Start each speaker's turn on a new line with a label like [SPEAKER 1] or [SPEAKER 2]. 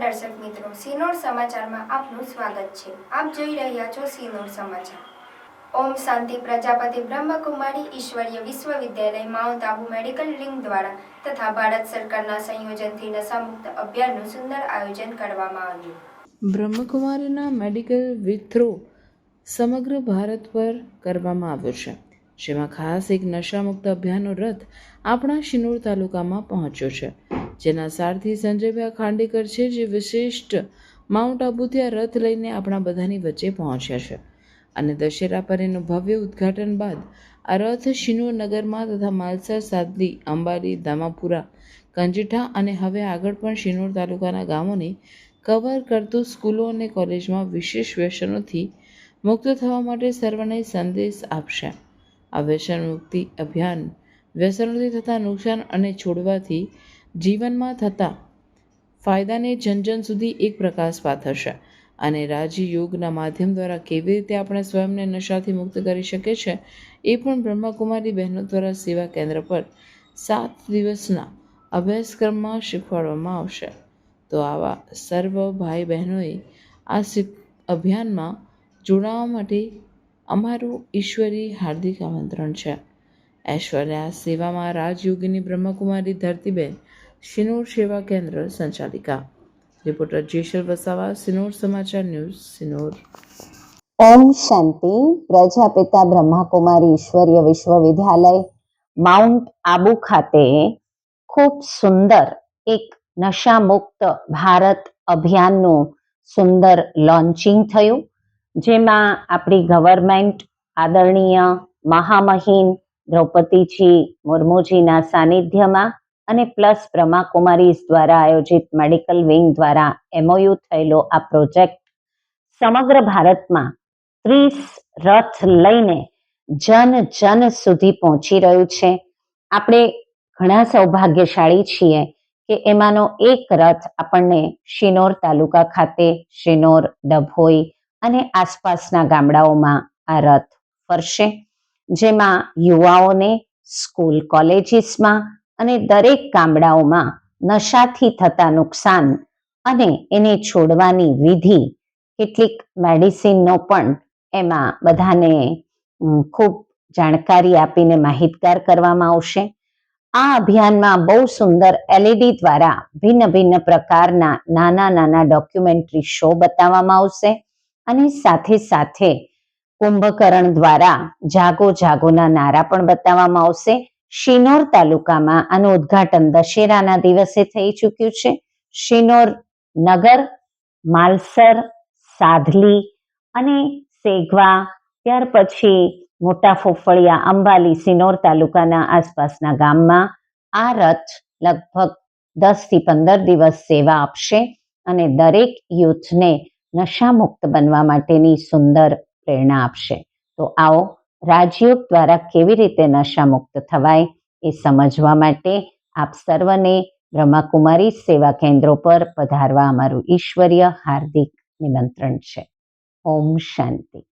[SPEAKER 1] દર્શક મિત્રો, સિનોર સમાચારમાં આપનું સ્વાગત છે। આપ જોઈ રહ્યા છો સિનોર સમાચાર। ઓમ શાંતિ પ્રજાપતિ બ્રહ્મકુમારી ઈશ્વરીય વિશ્વવિદ્યાલય માઉન્ટ આબુ મેડિકલ વિંગ દ્વારા તથા ભારત સરકારના સંયોજનથી નશામુક્ત અભિયાનનું સુંદર આયોજન કરવામાં આવ્યું।
[SPEAKER 2] બ્રહ્મકુમારીના મેડિકલ વિથ્રો સમગ્ર ભારત પર કરવામાં આવ્યો છે, જેમાં ખાસ એક નશામુક્ત અભિયાનનો રથ આપણા શિનોર તાલુકામાં પહોંચ્યો છે, જેના સારથી સંજયભાઈ ખાંડેકર છે, જે વિશિષ્ટ માઉન્ટ આબુથી આ રથ લઈને આપણા બધાની વચ્ચે પહોંચ્યા છે અને દશેરા પર એનું ભવ્ય ઉદ્ઘાટન બાદ આ રથ શિનોર નગરમાં તથા માલસર, સાદલી, અંબાલી, દામાપુરા, કંજીઠા અને હવે આગળ પણ શિનોર તાલુકાના ગામોને કવર કરતું સ્કૂલો અને કોલેજમાં વિશેષ વ્યસનોથી મુક્ત થવા માટે સર્વને સંદેશ આપશે। આ વ્યસન મુક્તિ અભિયાન વ્યસનોથી થતા નુકસાન અને છોડવાથી જીવનમાં થતા ફાયદાને જન સુધી એક પ્રકાશ પાથરશે અને રાજયોગના માધ્યમ દ્વારા કેવી રીતે આપણે સ્વયંને નશાથી મુક્ત કરી શકીએ છીએ એ પણ બ્રહ્મકુમારી બહેનો દ્વારા સેવા કેન્દ્ર પર 7 દિવસના અભ્યાસક્રમમાં શીખવાડવામાં આવશે। તો આવા સર્વ ભાઈ બહેનોએ આ અભિયાનમાં જોડાવા માટે અમારું ઈશ્વરી હાર્દિક આમંત્રણ છે। ઐશ્વર્યા સેવામાં રાજયોગીની બ્રહ્મકુમારી ધરતીબેન, શિનોર સેવા કેન્દ્ર સંચાલિકા। રિપોર્ટર જેશલ વસાવા, સિનોર સમાચાર ન્યૂઝ, સિનોર।
[SPEAKER 3] ઓમ શાંતિ પ્રજાપિતા બ્રહ્માકુમારી ઈશ્વરીય વિશ્વવિદ્યાલય માઉન્ટ આબુ ખાતે ખૂબ સુંદર એક નશામુક્ત ભારત અભિયાનનું સુંદર લોન્ચિંગ થયું, જેમાં આપણી ગવર્મેન્ટ આદરણીય મહામહિમ દ્રૌપદીજી મુર્મુજીના સાનિધ્યમાં અને પ્લસ બ્રહ્માકુમારીઝ દ્વારા આયોજિત મેડિકલ વિંગ દ્વારા MOU થયેલો આ પ્રોજેક્ટ સમગ્ર ભારતમાં 30 રથ લઈને જન સુધી પહોંચી રહ્યું છે। આપણે ઘણા સૌભાગ્યશાળી છીએ કે એમાંનો એક રથ આપણને શિનોર તાલુકા ખાતે, શિનોર, ડભોઈ અને આસપાસના ગામડાઓમાં આ રથ ફરશે, જેમાં યુવાઓને સ્કૂલ કોલેજીસમાં અને દરેક ગામડાઓમાં નશાથી થતા નુકસાન અને એને છોડવાની વિધિ, કેટલીક મેડિસિનનો પણ એમાં બધાને ખૂબ જાણકારી આપીને માહિતગાર કરવામાં આવશે। આ અભિયાનમાં બહુ સુંદર LED દ્વારા ભિન્ન ભિન્ન પ્રકારના નાના ડોક્યુમેન્ટરી શો બતાવવામાં આવશે અને સાથે સાથે કુંભકર્ણ દ્વારા જાગો જાગોના નારા પણ બતાવવામાં આવશે। શિનોર તાલુકામાં આનું ઉદ્ઘાટન દશેરાના દિવસે થઈ ચૂક્યું છે। શિનોર નગર, માલસર, સાધલી અને સેગવા, ત્યાર પછી મોટા ફોફળિયા, અંબાલી, સિનોર તાલુકાના આસપાસના ગામમાં આ રથ લગભગ 10 થી 15 દિવસ સેવા આપશે અને દરેક યુથને નશામુક્ત બનવા માટેની સુંદર પ્રેરણા આપશે। તો આવો રાજયોગ દ્વારા કેવી રીતે નશામુક્ત થવાય એ સમજવા માટે આપ સર્વને બ્રહ્માકુમારી સેવા કેન્દ્રો પર પધારવા અમારું ઈશ્વરીય હાર્દિક નિમંત્રણ છે। ઓમ શાંતિ।